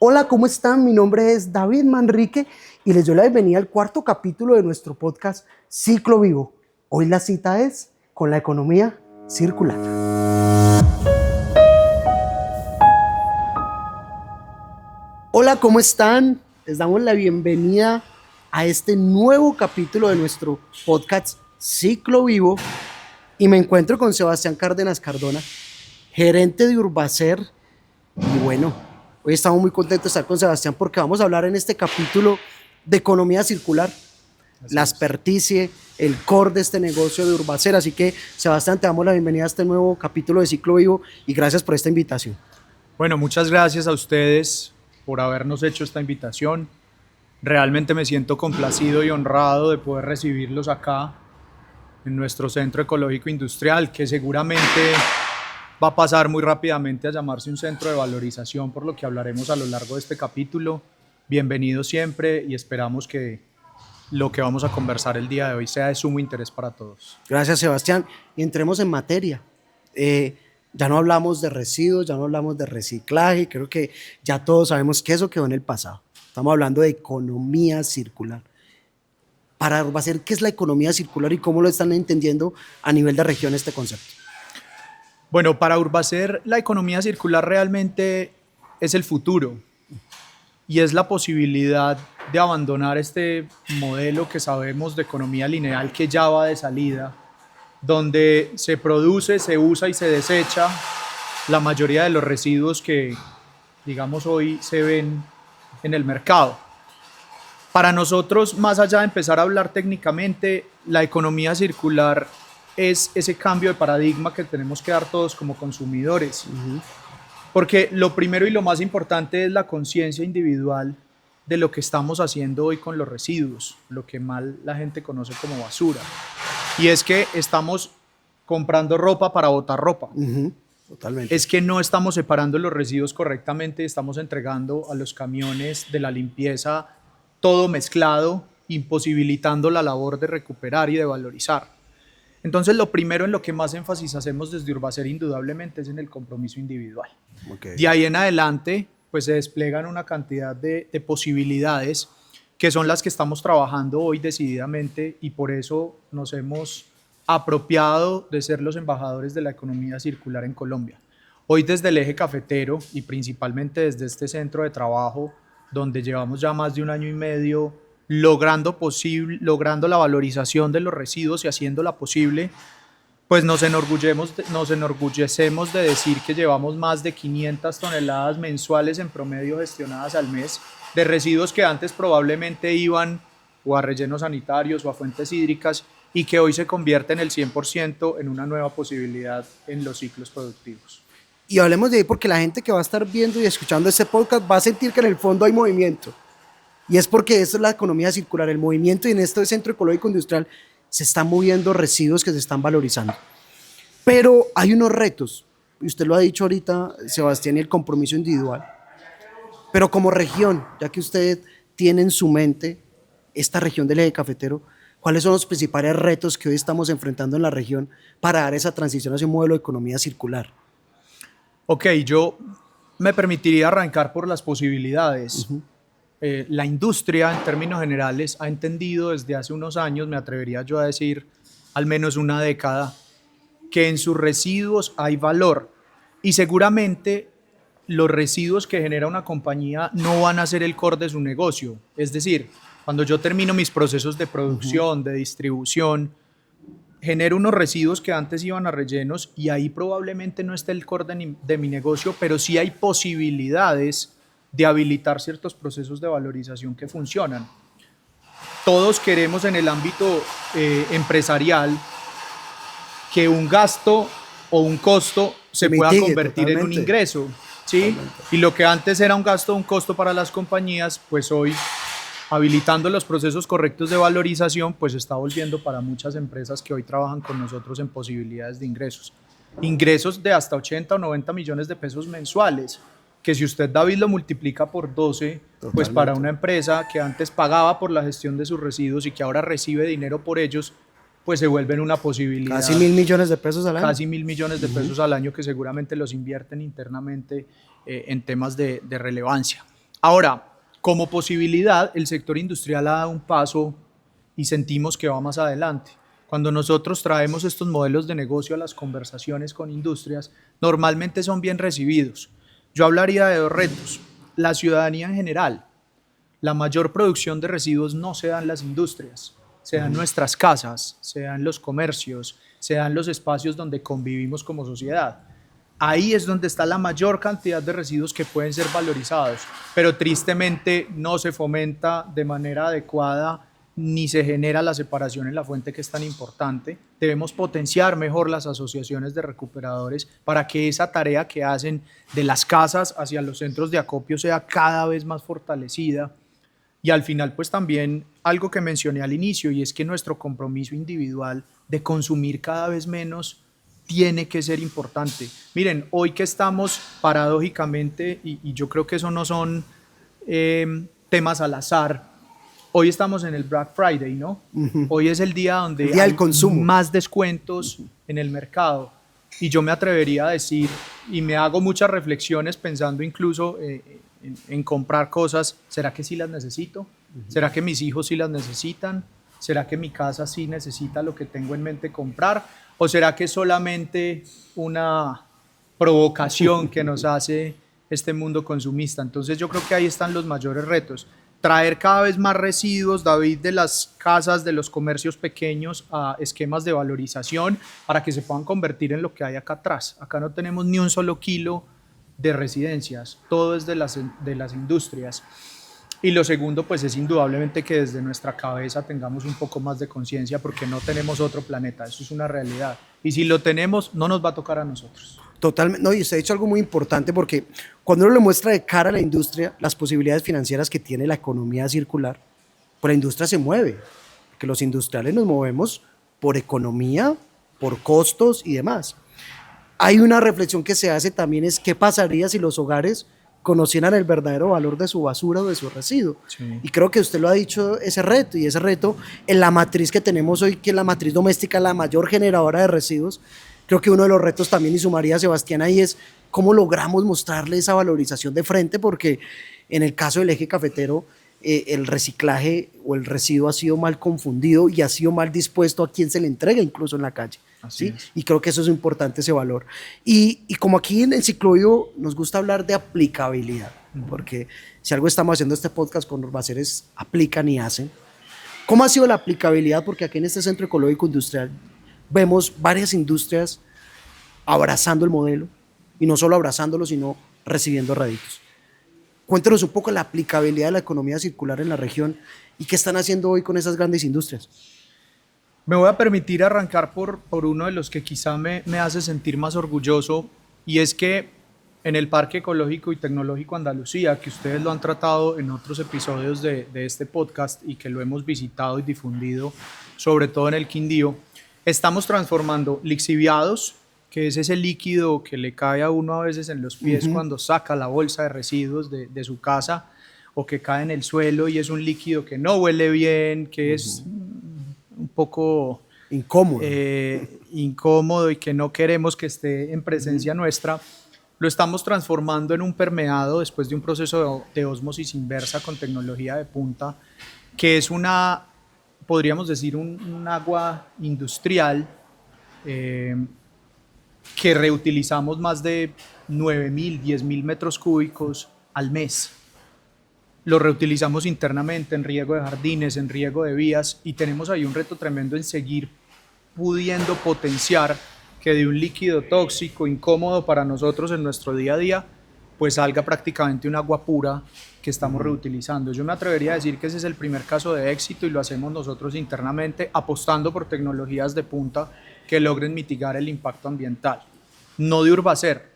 Hola, ¿cómo están? Mi nombre es David Manrique y les doy la bienvenida al cuarto capítulo de nuestro podcast Ciclo Vivo. Hoy la cita es con la economía circular. Hola, ¿cómo están? Les damos la bienvenida a este nuevo capítulo de nuestro podcast Ciclo Vivo y me encuentro con Sebastián Cárdenas Cardona, gerente de Urbacer. Y bueno, hoy estamos muy contentos de estar con Sebastián porque vamos a hablar en este capítulo de economía circular, la experticia, el core de este negocio de Urbacer. Así que, Sebastián, te damos la bienvenida a este nuevo capítulo de Ciclo Vivo y gracias por esta invitación. Bueno, muchas gracias a ustedes por habernos hecho esta invitación. Realmente me siento complacido y honrado de poder recibirlos acá en nuestro centro ecológico industrial, que seguramente va a pasar muy rápidamente a llamarse un centro de valorización, por lo que hablaremos a lo largo de este capítulo. Bienvenidos siempre y esperamos que lo que vamos a conversar el día de hoy sea de sumo interés para todos. Gracias, Sebastián. Y entremos en materia. Ya no hablamos de residuos, ya no hablamos de reciclaje, creo que ya todos sabemos que eso quedó en el pasado. Estamos hablando de economía circular. Para Urbacer, ¿qué es la economía circular y cómo lo están entendiendo a nivel de región este concepto? Bueno, para Urbacer, la economía circular realmente es el futuro y es la posibilidad de abandonar este modelo que sabemos de economía lineal que ya va de salida, donde se produce, se usa y se desecha la mayoría de los residuos que, digamos, hoy se ven en el mercado. Para nosotros, más allá de empezar a hablar técnicamente, la economía circular es ese cambio de paradigma que tenemos que dar todos como consumidores. Porque lo primero y lo más importante es la conciencia individual de lo que estamos haciendo hoy con los residuos, lo que mal la gente conoce como basura. Y es que estamos comprando ropa para botar ropa. Totalmente. Es que no estamos separando los residuos correctamente, estamos entregando a los camiones de la limpieza todo mezclado, imposibilitando la labor de recuperar y de valorizar. Entonces, lo primero en lo que más énfasis hacemos desde Urbacer indudablemente es en el compromiso individual. Okay. De ahí en adelante, pues se desplegan una cantidad de posibilidades que son las que estamos trabajando hoy decididamente y por eso nos hemos apropiado de ser los embajadores de la economía circular en Colombia. Hoy desde el eje cafetero y principalmente desde este centro de trabajo, donde llevamos ya más de 1 año y medio logrando la valorización de los residuos y haciéndola posible, pues nos enorgullecemos de decir que llevamos más de 500 toneladas mensuales en promedio gestionadas al mes de residuos que antes probablemente iban o a rellenos sanitarios o a fuentes hídricas y que hoy se convierten el 100% en una nueva posibilidad en los ciclos productivos. Y hablemos de ahí porque la gente que va a estar viendo y escuchando este podcast va a sentir que en el fondo hay movimiento. Y es porque eso es la economía circular, el movimiento, y en este centro ecológico industrial se están moviendo residuos que se están valorizando. Pero hay unos retos, y usted lo ha dicho ahorita, Sebastián, y el compromiso individual. Pero como región, ya que usted tiene en su mente esta región del eje cafetero, ¿cuáles son los principales retos que hoy estamos enfrentando en la región para dar esa transición hacia un modelo de economía circular? Ok, yo me permitiría arrancar por las posibilidades. La industria, en términos generales, ha entendido desde hace unos años, me atrevería yo a decir, al menos una década, que en sus residuos hay valor y seguramente los residuos que genera una compañía no van a ser el core de su negocio. Es decir, cuando yo termino mis procesos de producción, de distribución, genero unos residuos que antes iban a rellenos y ahí probablemente no esté el core de mi negocio, pero sí hay posibilidades de habilitar ciertos procesos de valorización que funcionan. Todos queremos en el ámbito empresarial que un gasto o un costo se pueda convertir en un ingreso, ¿sí? Y lo que antes era un gasto o un costo para las compañías, pues hoy, habilitando los procesos correctos de valorización, pues está volviendo para muchas empresas que hoy trabajan con nosotros en posibilidades de ingresos. Ingresos de hasta 80 o 90 millones de pesos mensuales, que si usted, David, lo multiplica por 12, pues para una empresa que antes pagaba por la gestión de sus residuos y que ahora recibe dinero por ellos, pues se vuelven una posibilidad. Casi 1.000 millones de pesos al año. Casi 1.000 millones de pesos al año que seguramente los invierten internamente en temas de relevancia. Ahora, como posibilidad, el sector industrial ha dado un paso y sentimos que va más adelante. Cuando nosotros traemos estos modelos de negocio a las conversaciones con industrias, normalmente son bien recibidos. Yo hablaría de dos retos. La ciudadanía en general. La mayor producción de residuos no se da en las industrias, se da en nuestras casas, se da en los comercios, se da en los espacios donde convivimos como sociedad. Ahí es donde está la mayor cantidad de residuos que pueden ser valorizados, pero tristemente no se fomenta de manera adecuada ni se genera la separación en la fuente que es tan importante. Debemos potenciar mejor las asociaciones de recuperadores para que esa tarea que hacen de las casas hacia los centros de acopio sea cada vez más fortalecida. Y al final, pues también algo que mencioné al inicio, y es que nuestro compromiso individual de consumir cada vez menos tiene que ser importante. Miren, hoy que estamos paradójicamente, y yo creo que eso no son temas al azar, hoy estamos en el Black Friday, ¿no? Hoy es el día donde el día del hay consumo, más descuentos en el mercado. Y yo me atrevería a decir, y me hago muchas reflexiones pensando incluso en comprar cosas, ¿será que sí las necesito? ¿Será que mis hijos sí las necesitan? ¿Será que mi casa sí necesita lo que tengo en mente comprar? ¿O será que es solamente una provocación que nos hace este mundo consumista? Entonces yo creo que ahí están los mayores retos. Traer cada vez más residuos, David, de las casas, de los comercios pequeños a esquemas de valorización para que se puedan convertir en lo que hay acá atrás. Acá no tenemos ni un solo kilo de residencias, todo es de las industrias. Y lo segundo, pues es indudablemente que desde nuestra cabeza tengamos un poco más de conciencia porque no tenemos otro planeta, eso es una realidad. Y si lo tenemos, no nos va a tocar a nosotros. Totalmente, no, y usted ha dicho algo muy importante porque cuando uno le muestra de cara a la industria las posibilidades financieras que tiene la economía circular, pues la industria se mueve, porque los industriales nos movemos por economía, por costos y demás. Hay una reflexión que se hace también es qué pasaría si los hogares conocieran el verdadero valor de su basura o de su residuo. Sí. Y creo que usted lo ha dicho, ese reto, y ese reto en la matriz que tenemos hoy, que es la matriz doméstica, la mayor generadora de residuos, creo que uno de los retos también, y sumaría a Sebastián ahí, es cómo logramos mostrarle esa valorización de frente, porque en el caso del eje cafetero, el reciclaje o el residuo ha sido mal confundido y ha sido mal dispuesto a quien se le entrega incluso en la calle. ¿Sí? Y creo que eso es importante, ese valor. Y como aquí en el Ciclovio nos gusta hablar de aplicabilidad, porque si algo estamos haciendo este podcast con Urbaceres, aplican y hacen. ¿Cómo ha sido la aplicabilidad? Porque aquí en este centro ecológico industrial vemos varias industrias abrazando el modelo, y no solo abrazándolo, sino recibiendo réditos. Cuéntenos un poco la aplicabilidad de la economía circular en la región y qué están haciendo hoy con esas grandes industrias. Me voy a permitir arrancar por uno de los que quizá me hace sentir más orgulloso, y es que en el Parque Ecológico y Tecnológico Andalucía, que ustedes lo han tratado en otros episodios de este podcast y que lo hemos visitado y difundido, sobre todo en el Quindío, estamos transformando lixiviados, que es ese líquido que le cae a uno a veces en los pies cuando saca la bolsa de residuos de su casa, o que cae en el suelo y es un líquido que no huele bien, que es un poco incómodo. Incómodo y que no queremos que esté en presencia nuestra. Lo estamos transformando en un permeado después de un proceso de ósmosis inversa con tecnología de punta, que es podríamos decir, un agua industrial que reutilizamos más de 9.000, 10.000 metros cúbicos al mes. Lo reutilizamos internamente en riego de jardines, en riego de vías, y tenemos ahí un reto tremendo en seguir pudiendo potenciar que de un líquido tóxico, incómodo para nosotros en nuestro día a día, pues salga prácticamente un agua pura que estamos reutilizando. Yo me atrevería a decir que ese es el primer caso de éxito y lo hacemos nosotros internamente, apostando por tecnologías de punta que logren mitigar el impacto ambiental. No de Urbacer,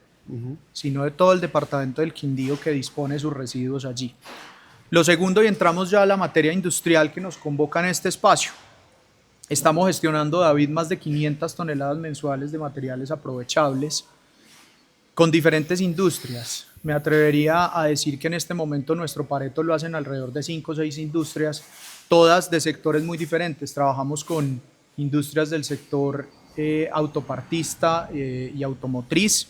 sino de todo el departamento del Quindío que dispone sus residuos allí. Lo segundo, y entramos ya a la materia industrial que nos convoca en este espacio. Estamos gestionando, David, más de 500 toneladas mensuales de materiales aprovechables con diferentes industrias. Me atrevería a decir que en este momento nuestro Pareto lo hacen alrededor de 5 o 6 industrias, todas de sectores muy diferentes. Trabajamos con industrias del sector autopartista y automotriz,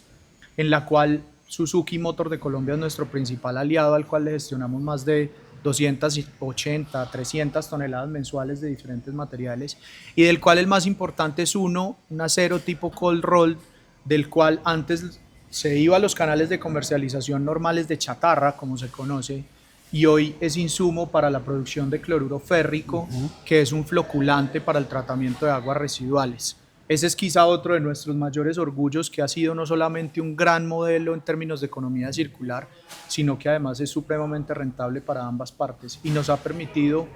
en la cual Suzuki Motor de Colombia es nuestro principal aliado, al cual le gestionamos más de 280, 300 toneladas mensuales de diferentes materiales, y del cual el más importante es un acero tipo cold roll, del cual antes se iba a los canales de comercialización normales de chatarra, como se conoce, y hoy es insumo para la producción de cloruro férrico, que es un floculante para el tratamiento de aguas residuales. Ese es quizá otro de nuestros mayores orgullos, que ha sido no solamente un gran modelo en términos de economía circular, sino que además es supremamente rentable para ambas partes y nos ha permitido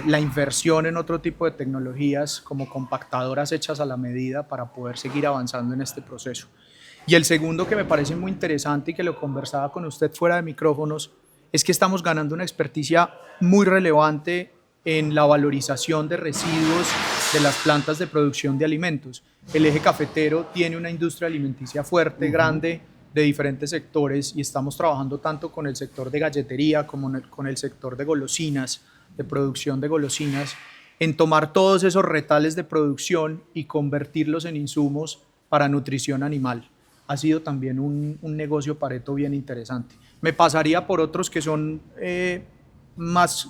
la inversión en otro tipo de tecnologías como compactadoras hechas a la medida para poder seguir avanzando en este proceso. Y el segundo, que me parece muy interesante y que lo conversaba con usted fuera de micrófonos, es que estamos ganando una experticia muy relevante en la valorización de residuos de las plantas de producción de alimentos. El eje cafetero tiene una industria alimenticia fuerte, grande, de diferentes sectores, y estamos trabajando tanto con el sector de galletería como con el sector de golosinas, de producción de golosinas, en tomar todos esos retales de producción y convertirlos en insumos para nutrición animal. Ha sido también un negocio Pareto bien interesante. Me pasaría por otros que son más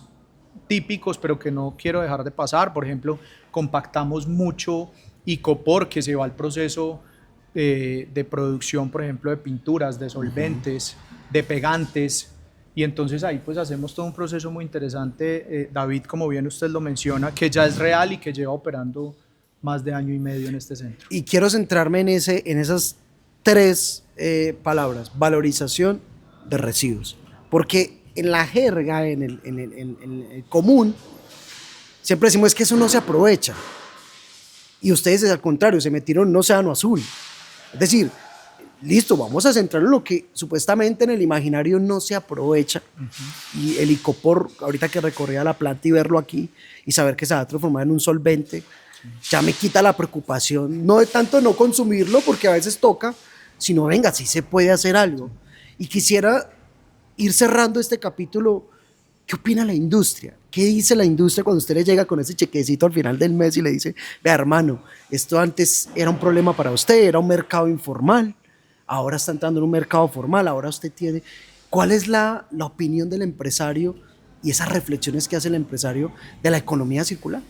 típicos, pero que no quiero dejar de pasar. Por ejemplo, compactamos mucho icopor, que se va al proceso de producción, por ejemplo, de pinturas, de solventes, de pegantes, y entonces ahí pues hacemos todo un proceso muy interesante, David, como bien usted lo menciona, que ya es real y que lleva operando más de año y medio en este centro. Y quiero centrarme en esas tres palabras: valorización de residuos, porque en la jerga, en el común, siempre decimos es que eso no se aprovecha, y ustedes al contrario se metieron en un océano azul. Es decir, listo, vamos a centrarnos en lo que supuestamente en el imaginario no se aprovecha. Y el icopor, ahorita que recorría la planta y verlo aquí y saber que se va a transformar en un solvente, ya me quita la preocupación, no de tanto no consumirlo, porque a veces toca, sino venga, sí se puede hacer algo. Y quisiera ir cerrando este capítulo. ¿Qué opina la industria? ¿Qué dice la industria cuando usted le llega con ese chequecito al final del mes y le dice, vea hermano, esto antes era un problema para usted, era un mercado informal, ahora está entrando en un mercado formal, ahora usted tiene... ¿Cuál es la opinión del empresario y esas reflexiones que hace el empresario de la economía circular?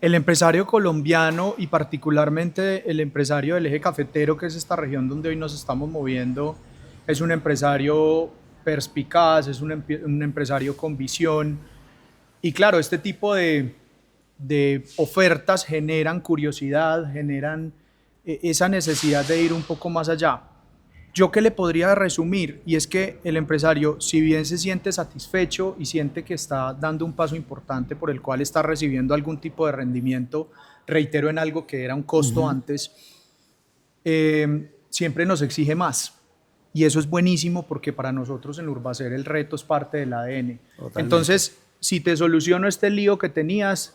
El empresario colombiano, y particularmente el empresario del eje cafetero, que es esta región donde hoy nos estamos moviendo, es un empresario perspicaz, es un empresario con visión, y claro, este tipo de ofertas generan curiosidad, generan esa necesidad de ir un poco más allá. Yo qué le podría resumir, y es que el empresario, si bien se siente satisfecho y siente que está dando un paso importante por el cual está recibiendo algún tipo de rendimiento, reitero, en algo que era un costo antes, siempre nos exige más. Y eso es buenísimo, porque para nosotros en Urbacer el reto es parte del ADN. Totalmente. Entonces, si te soluciono este lío que tenías,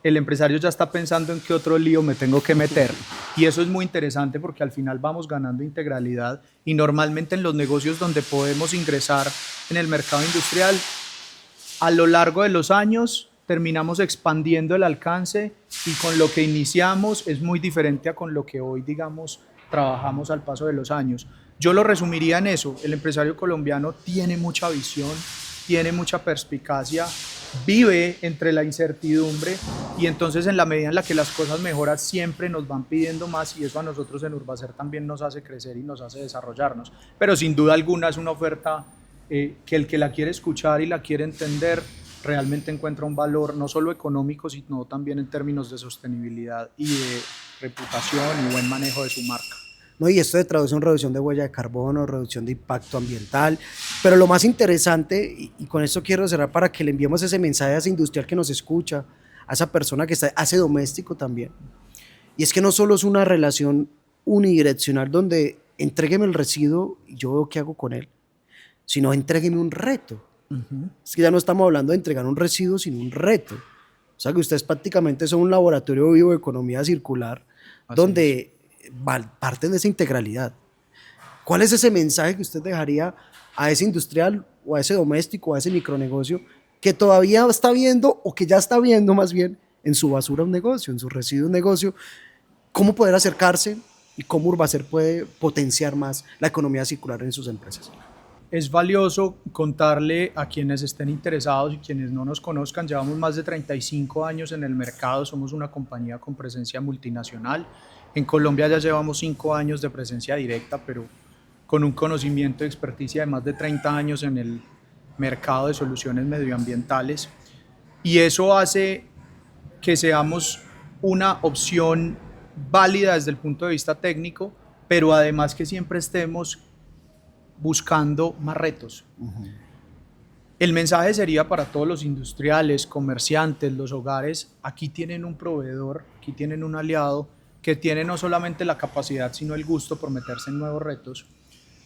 el empresario ya está pensando en qué otro lío me tengo que meter. Y eso es muy interesante, porque al final vamos ganando integralidad, y normalmente en los negocios donde podemos ingresar en el mercado industrial, a lo largo de los años terminamos expandiendo el alcance, y con lo que iniciamos es muy diferente a con lo que hoy, digamos, trabajamos al paso de los años. Yo lo resumiría en eso: el empresario colombiano tiene mucha visión, tiene mucha perspicacia, vive entre la incertidumbre, y entonces en la medida en la que las cosas mejoran siempre nos van pidiendo más, y eso a nosotros en Urbacer también nos hace crecer y nos hace desarrollarnos. Pero sin duda alguna es una oferta que el que la quiere escuchar y la quiere entender realmente encuentra un valor no solo económico, sino también en términos de sostenibilidad y de reputación y buen manejo de su marca. ¿No? Y esto de traducción, reducción de huella de carbono, reducción de impacto ambiental, pero lo más interesante, y con esto quiero cerrar para que le enviemos ese mensaje a ese industrial que nos escucha, a esa persona que hace doméstico también, y es que no solo es una relación unidireccional donde entrégueme el residuo y yo veo qué hago con él, sino entrégueme un reto. Es que ya no estamos hablando de entregar un residuo, sino un reto. O sea que ustedes prácticamente son un laboratorio vivo de economía circular, donde parten de esa integralidad. ¿Cuál es ese mensaje que usted dejaría a ese industrial o a ese doméstico, a ese micronegocio que todavía está viendo, o que ya está viendo más bien, en su basura un negocio, en su residuo un negocio? ¿Cómo poder acercarse? y cómo Urbacer puede potenciar más la economía circular en sus empresas. Es valioso contarle a quienes estén interesados y quienes no nos conozcan, llevamos más de 35 años en el mercado, somos una compañía con presencia multinacional. En Colombia ya llevamos 5 años de presencia directa, pero con un conocimiento y experticia de más de 30 años en el mercado de soluciones medioambientales. Y eso hace que seamos una opción válida desde el punto de vista técnico, pero además que siempre estemos buscando más retos. El mensaje sería para todos los industriales, comerciantes, los hogares: aquí tienen un proveedor, aquí tienen un aliado que tiene no solamente la capacidad, sino el gusto por meterse en nuevos retos,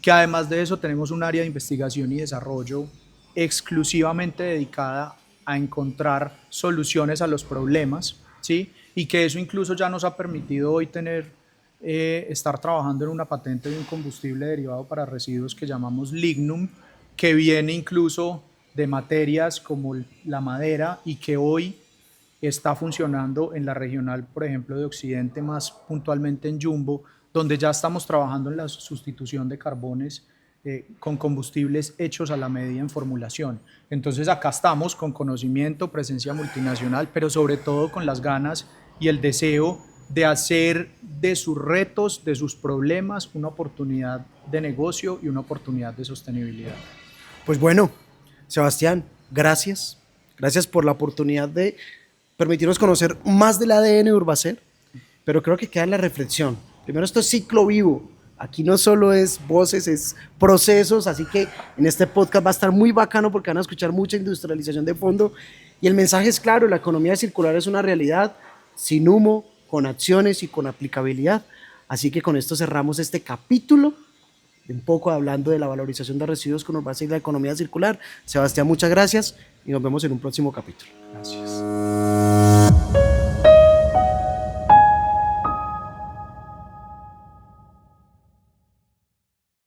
que además de eso tenemos un área de investigación y desarrollo exclusivamente dedicada a encontrar soluciones a los problemas, ¿sí? Y que eso incluso ya nos ha permitido hoy estar trabajando en una patente de un combustible derivado para residuos que llamamos lignum, que viene incluso de materias como la madera y que hoy está funcionando en la regional, por ejemplo, de Occidente, más puntualmente en Jumbo, donde ya estamos trabajando en la sustitución de carbones con combustibles hechos a la medida en formulación. Entonces acá estamos con conocimiento, presencia multinacional, pero sobre todo con las ganas y el deseo de hacer de sus retos, de sus problemas, una oportunidad de negocio y una oportunidad de sostenibilidad. Pues bueno, Sebastián, gracias. Gracias por la oportunidad de permitirnos conocer más del ADN de Urbacer, pero creo que queda la reflexión. Primero, esto es ciclo vivo. Aquí no solo es voces, es procesos, así que en este podcast va a estar muy bacano porque van a escuchar mucha industrialización de fondo y el mensaje es claro: la economía circular es una realidad sin humo, con acciones y con aplicabilidad. Así que con esto cerramos este capítulo, un poco hablando de la valorización de residuos con base en la economía circular. Sebastián, muchas gracias y nos vemos en un próximo capítulo. Gracias.